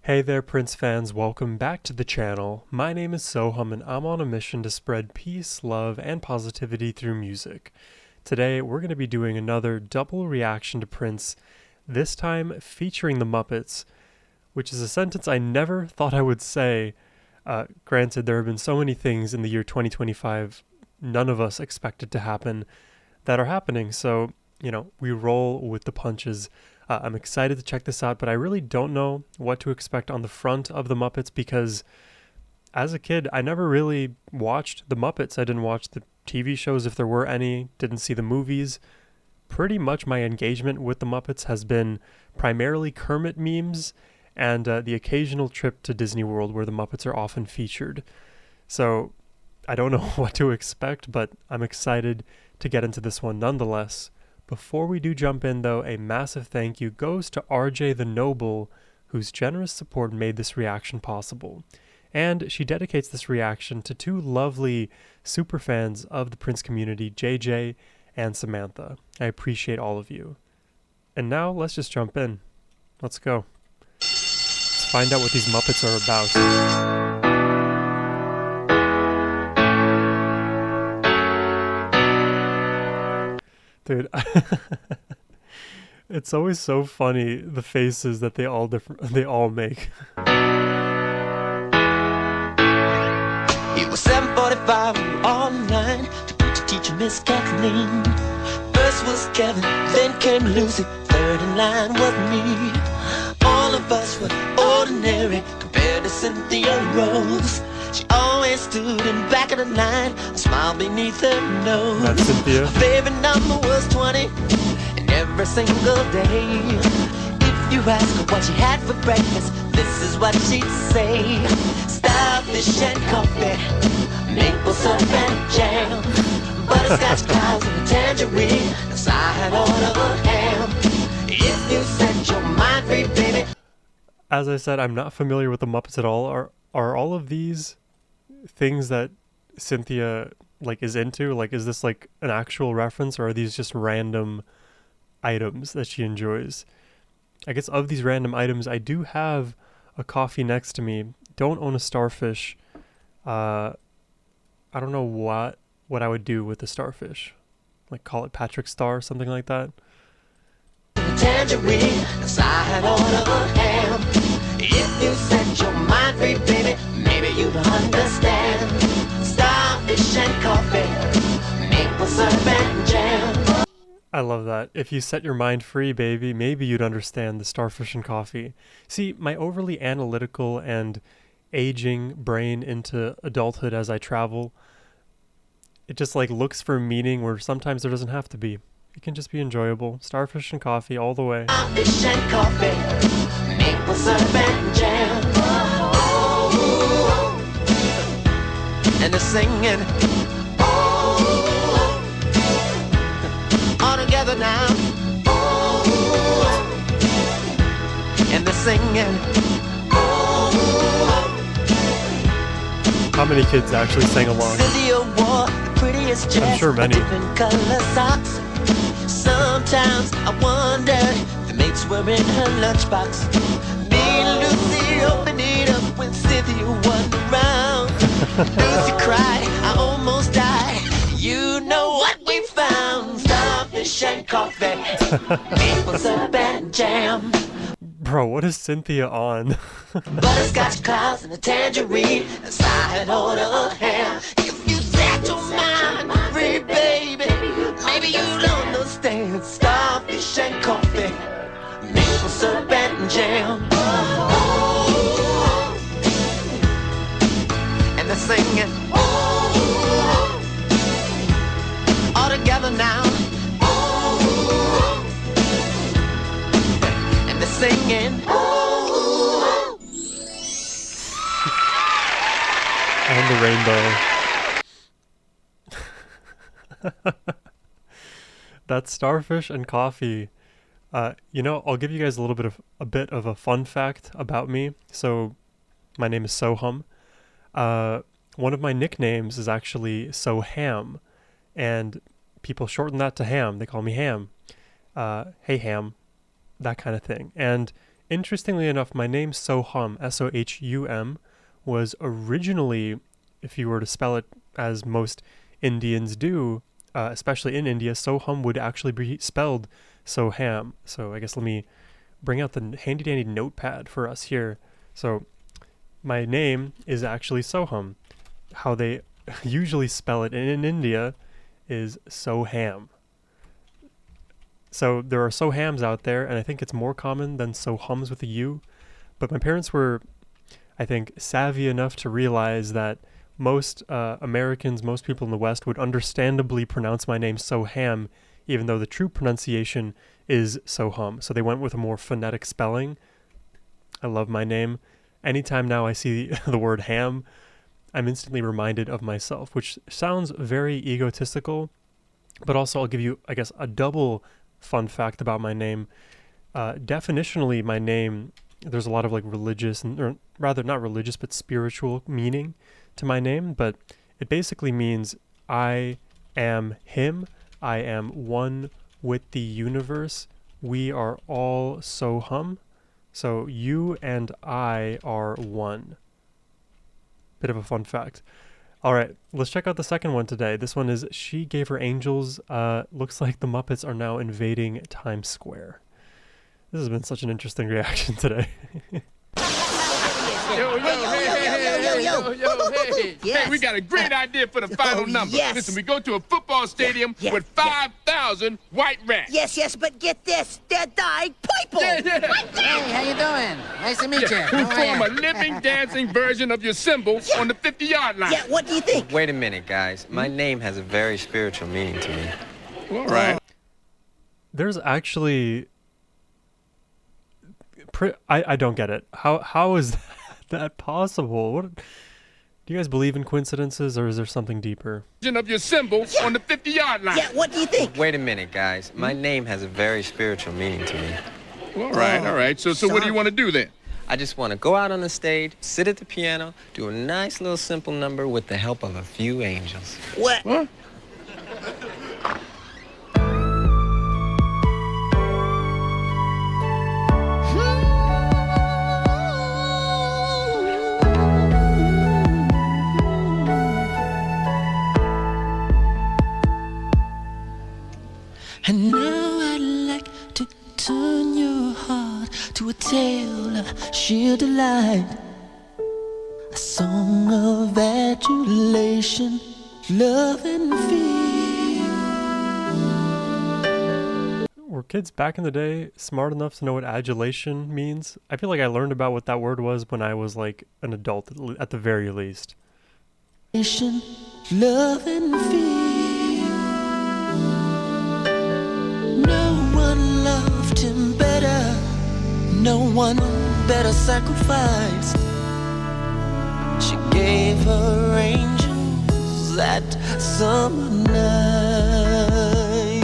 Hey there, Prince fans, welcome back to the channel. My name is Sohum and I'm on a mission to spread peace, love, and positivity through music. Today, we're going to be doing another double reaction to Prince, this time featuring the Muppets, which is a sentence I never thought I would say. Granted, there have been so many things in the year 2025 none of us expected to happen that are happening, so, we roll with the punches. I'm excited to check this out, but I really don't know what to expect on the front of the Muppets because as a kid, I never really watched the Muppets. I didn't watch the TV shows if there were any, didn't see the movies. Pretty much my engagement with the Muppets has been primarily Kermit memes and the occasional trip to Disney World where the Muppets are often featured. So I don't know what to expect, but I'm excited to get into this one nonetheless. Before we do jump in, though, a massive thank you goes to RJ the Noble, whose generous support made this reaction possible. And she dedicates this reaction to two lovely superfans of the Prince community, JJ and Samantha. I appreciate all of you. And now, let's just jump in. Let's go. Let's find out what these Muppets are about. Dude, it's always so funny the faces that they all make. It was 7:45 all night to preach teacher Miss Kathleen. First was Kevin, then came Lucy, third in line was me. All of us were ordinary compared to Cynthia Rose. She always stood in back of the line, a smile beneath her nose. That's Cynthia. Her favorite number was 20, and every single day, if you ask her what she had for breakfast, this is what she'd say: Starfish and coffee, maple syrup and jam, butterscotch clouds and a tangerine, a side order of ham. If you set your mind free, baby. As I said, I'm not familiar with the Muppets at all. Are all of these things that Cynthia is into? Is this an actual reference, or are these just random items that she enjoys? I guess of these random items, I do have a coffee next to me. Don't own a Starfish. I don't know what I would do with the Starfish. Call it Patrick Star, something like that. Tangerine, a side order of ham. If you set your mind free, baby, maybe you'd understand. Starfish and coffee, maple syrup and jam. I love that. If you set your mind free, baby, maybe you'd understand the Starfish and coffee. See, my overly analytical and aging brain into adulthood as I travel, it just looks for meaning where sometimes there doesn't have to be. It can just be enjoyable. Starfish and coffee all the way. Starfish and coffee, maple syrup and jam. Oh, and they're singing. Oh, all together now. Oh, and they're singing. Oh, how many kids actually sang along? Cynthia wore the prettiest dress. I'm sure many. Different color socks. Sometimes I wonder if the mates were in her lunchbox. Me and Lucy opened it up when Cynthia wasn't around. Lucy cried, I almost died. You know what we found? Starfish and coffee, maple syrup and jam. Bro, what is Cynthia on? Butterscotch clouds and a tangerine, a side order of ham. If you set your mind free, baby, maybe you'll understand. Starfish and coffee, maple syrup and jam. Oh, and they're singing. Oh, all together now. Oh, and they're singing. Oh, And the rainbow. That's Starfish and coffee. I'll give you guys a bit of a fun fact about me. So, my name is Sohum. One of my nicknames is actually Soham, and people shorten that to Ham. They call me Ham. Hey Ham, that kind of thing. And interestingly enough, my name Sohum, Sohum, was originally, if you were to spell it as most Indians do, especially in India, Sohum would actually be spelled Soham. So I guess let me bring out the handy dandy notepad for us here. So my name is actually Sohum. How they usually spell it in India is Soham. So there are Sohams out there, and I think it's more common than Sohums with a U. But my parents were, I think, savvy enough to realize that most Americans, most people in the West would understandably pronounce my name Soham, even though the true pronunciation is Sohum. So they went with a more phonetic spelling. I love my name. Anytime now I see the word ham, I'm instantly reminded of myself, which sounds very egotistical, but also I'll give you, I guess, a double fun fact about my name. Definitionally, my name, there's a lot of like religious, or rather not religious, but spiritual meaning to my name, but it basically means I am him, I am one with the universe, we are all Sohum, so you and I are one. Bit of a fun fact. All right, let's check out the second one today. This one is She Gave Her Angels. Looks like the Muppets are now invading Times Square. This has been such an interesting reaction today. Hey, we got a great idea for the final number. Yes. Listen, we go to a football stadium with 5,000 white rats. Yes, but get this. They're dying people. Yeah. Hey, how you doing? Nice to meet you. Who form a living, dancing version of your symbol on the 50-yard line. Yeah, what do you think? Wait a minute, guys. My name has a very spiritual meaning to me. All right. There's actually... I don't get it. How is that possible? What... Do you guys believe in coincidences, or is there something deeper? Of your symbol on the 50-yard line. Yeah, what do you think? Wait a minute, guys. My name has a very spiritual meaning to me. All right. So what do you want to do then? I just want to go out on the stage, sit at the piano, do a nice little simple number with the help of a few angels. What? Huh? And now I'd like to turn your heart to a tale of sheer delight, a song of adulation, love and fear. Were kids back in the day smart enough to know what adulation means? I feel like I learned about what that word was when I was like an adult, at the very least. Love and fear. No one loved him better, no one better sacrificed. She gave her angels that summer night.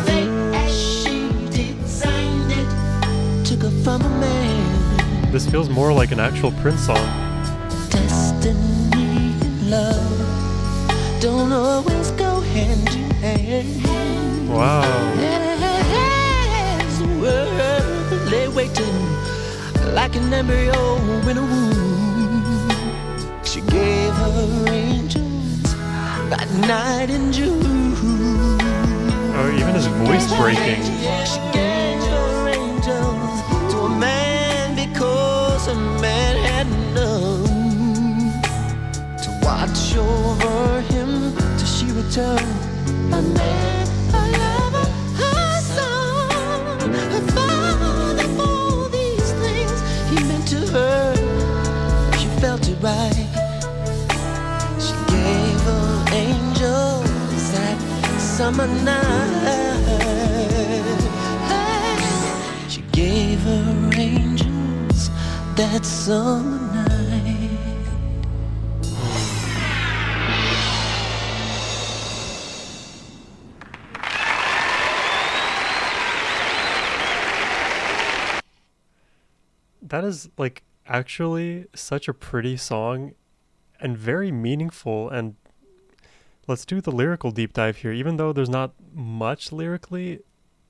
Fate as she designed it took her from a man. This feels more like an actual Prince song. Destiny and love don't always go hand in hand. Wow. As the world lay waiting like an embryo in a womb, she gave her angels that night in June. Oh, even his voice breaking. She gave her angels to a man because a man had none to watch over him till she returned. A man, a lover, a son, a father, all these things he meant to her. She felt it right. She gave her angels that summer night. She gave her angels that summer night. That is like actually such a pretty song and very meaningful. And let's do the lyrical deep dive here. Even though there's not much lyrically,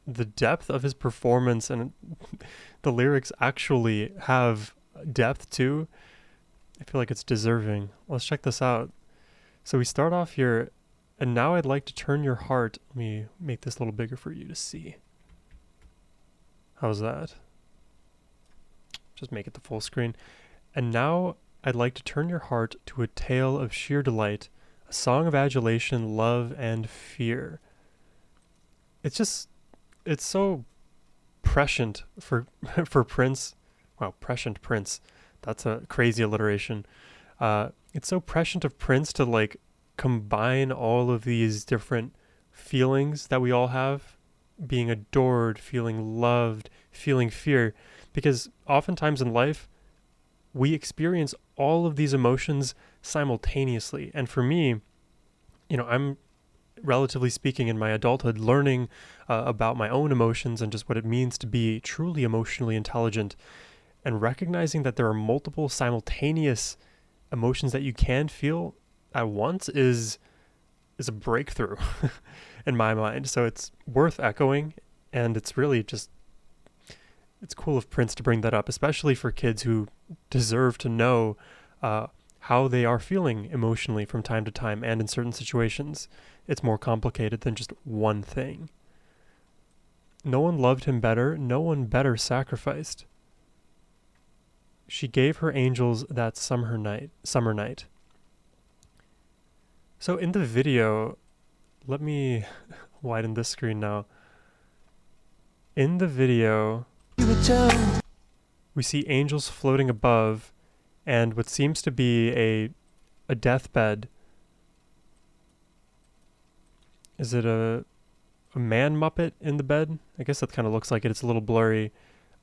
the depth of his performance, and the lyrics actually have depth too. I feel like it's deserving. Let's check this out. So we start off here, and now I'd like to turn your heart. Let me make this a little bigger for you to see. How's that? Just make it the full screen. And now I'd like to turn your heart to a tale of sheer delight, a song of adulation, love, and fear. It's so prescient for for Prince. Wow, prescient Prince. That's a crazy alliteration. It's so prescient of Prince to like combine all of these different feelings that we all have, being adored, feeling loved, feeling fear, because oftentimes in life we experience all of these emotions simultaneously. And for me, I'm relatively speaking in my adulthood learning about my own emotions and just what it means to be truly emotionally intelligent, and recognizing that there are multiple simultaneous emotions that you can feel at once is a breakthrough in my mind. So it's worth echoing, and it's really just, it's cool of Prince to bring that up, especially for kids who deserve to know how they are feeling emotionally from time to time, and in certain situations it's more complicated than just one thing. No one loved him better, no one better sacrificed. She gave her angels that summer night. So in the video, let me widen this screen now. In the video, we see angels floating above, and what seems to be a deathbed. Is it a man Muppet in the bed? I guess that kind of looks like it. It's a little blurry.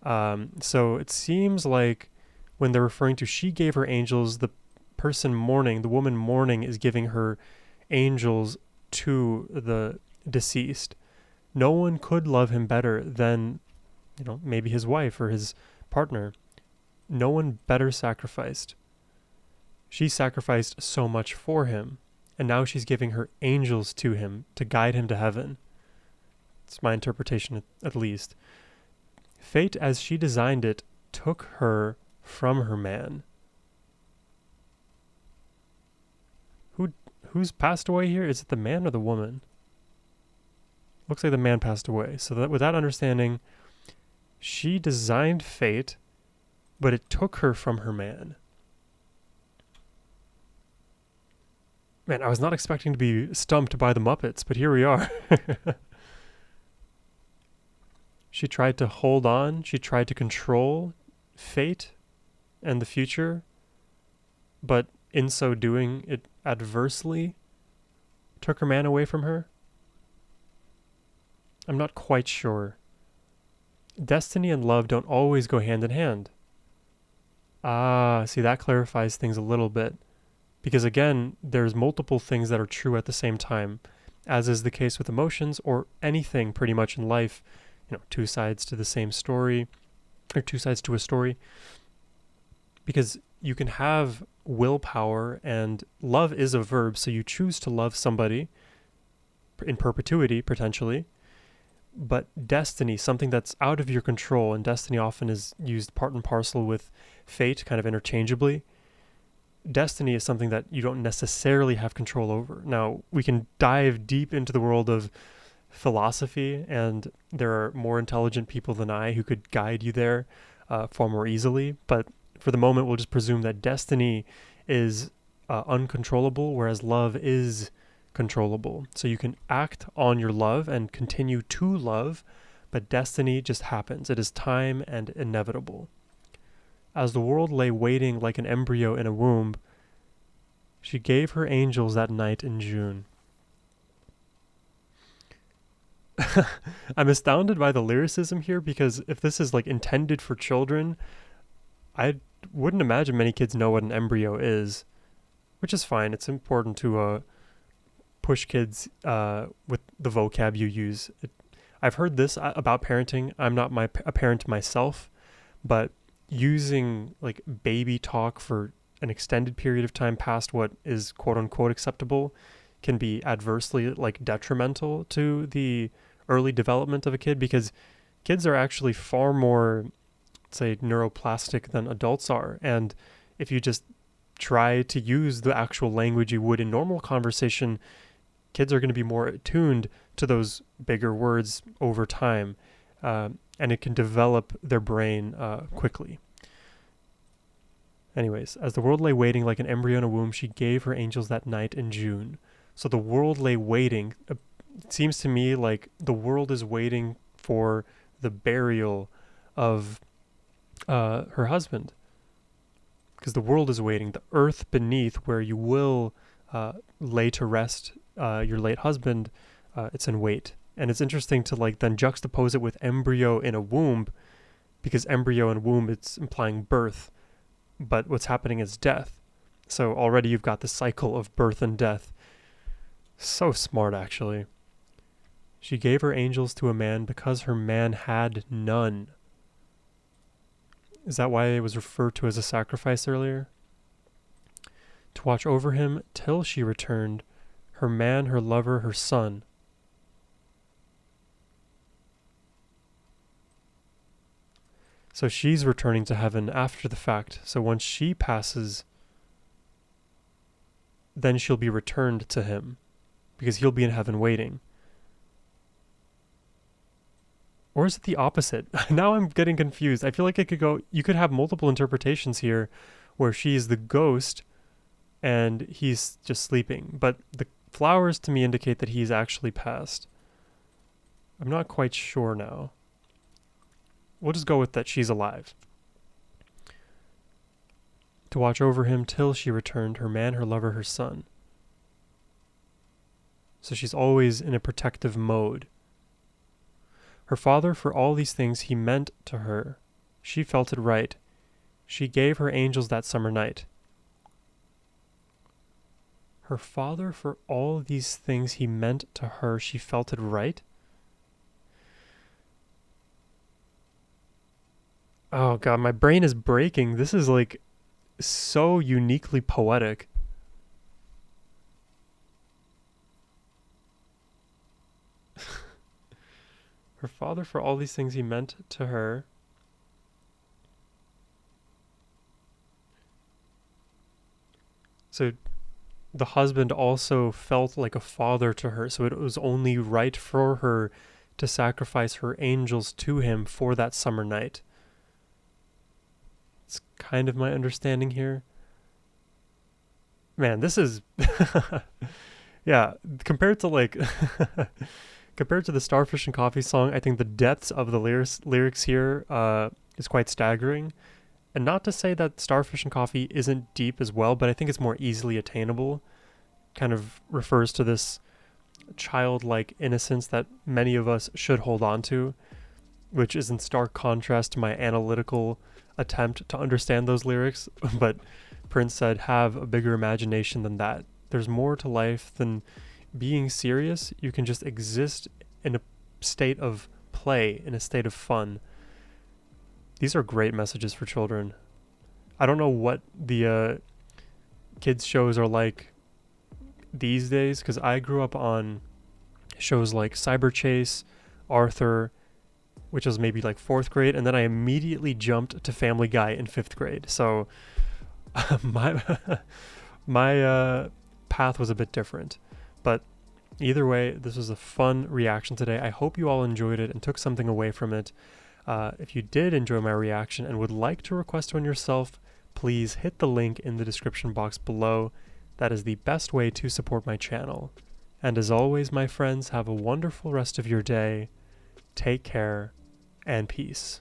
So it seems like when they're referring to she gave her angels, the woman mourning is giving her angels to the deceased. No one could love him better than, maybe his wife or his partner. No one better sacrificed. She sacrificed so much for him, and now she's giving her angels to him to guide him to heaven. It's my interpretation, at least. Fate, as she designed it, took her from her man. Who's passed away here? Is it the man or the woman? Looks like the man passed away. So that with that understanding, she designed fate, but it took her from her man. Man, I was not expecting to be stumped by the Muppets, but here we are. She tried to hold on. She tried to control fate and the future, but in so doing, it adversely took her man away from her. I'm not quite sure. Destiny and love don't always go hand in hand. See, that clarifies things a little bit. Because again, there's multiple things that are true at the same time, as is the case with emotions or anything pretty much in life. Two sides to the same story, or two sides to a story. Because you can have willpower, and love is a verb, so you choose to love somebody in perpetuity, potentially. But destiny, something that's out of your control, and destiny often is used part and parcel with fate, kind of interchangeably. Destiny is something that you don't necessarily have control over. Now, we can dive deep into the world of philosophy, and there are more intelligent people than I who could guide you there far more easily. But for the moment, we'll just presume that destiny is uncontrollable, whereas love is controllable. So you can act on your love and continue to love, but destiny just happens. It is time and inevitable. As the world lay waiting like an embryo in a womb, she gave her angels that night in June. I'm astounded by the lyricism here, because if this is like intended for children, I wouldn't imagine many kids know what an embryo is, which is fine. It's important to push kids with the vocab you use. I've heard this about parenting. I'm not a parent myself, but using like baby talk for an extended period of time past what is quote unquote acceptable can be adversely like detrimental to the early development of a kid, because kids are actually far more, say, neuroplastic than adults are. And if you just try to use the actual language you would in normal conversation, kids are going to be more attuned to those bigger words over time, and it can develop their brain quickly. Anyways, as the world lay waiting like an embryo in a womb, she gave her angels that night in June. So the world lay waiting. It seems to me like the world is waiting for the burial of her husband. Because the world is waiting. The earth beneath, where you will lay to rest your late husband, it's in wait. And it's interesting to like then juxtapose it with embryo in a womb, because embryo and womb, it's implying birth, but what's happening is death. So already you've got the cycle of birth and death. So smart, actually. She gave her angels to a man because her man had none. Is that why it was referred to as a sacrifice earlier? To watch over him till she returned, her man, her lover, her son. So she's returning to heaven after the fact. So once she passes, then she'll be returned to him, because he'll be in heaven waiting. Or is it the opposite? Now I'm getting confused. I feel like you could have multiple interpretations here, where she's the ghost and he's just sleeping. But the flowers to me indicate that he's actually passed. I'm not quite sure now. We'll just go with that she's alive. To watch over him till she returned, her man, her lover, her son. So she's always in a protective mode. Her father, for all these things he meant to her. She felt it right. She gave her angels that summer night. Her father, for all these things he meant to her. She felt it right? Oh god, my brain is breaking. This is like so uniquely poetic. Her father, for all these things he meant to her. So the husband also felt like a father to her, so it was only right for her to sacrifice her angels to him for that summer night. It's kind of my understanding here. Man, this is yeah, compared to like compared to the Starfish and Coffee song, I think the depths of the lyrics here is quite staggering. And not to say that Starfish and Coffee isn't deep as well, but I think it's more easily attainable. Kind of refers to this childlike innocence that many of us should hold on to, which is in stark contrast to my analytical attempt to understand those lyrics. But Prince said, have a bigger imagination than that. There's more to life than being serious. You can just exist in a state of play, in a state of fun. These are great messages for children. I don't know what the kids shows are like these days, because I grew up on shows like Cyber Chase, Arthur, which was maybe like 4th grade, and then I immediately jumped to Family Guy in 5th grade. So my path was a bit different. But either way, this was a fun reaction today. I hope you all enjoyed it and took something away from it. If you did enjoy my reaction and would like to request one yourself, please hit the link in the description box below. That is the best way to support my channel. And as always, my friends, have a wonderful rest of your day. Take care and peace.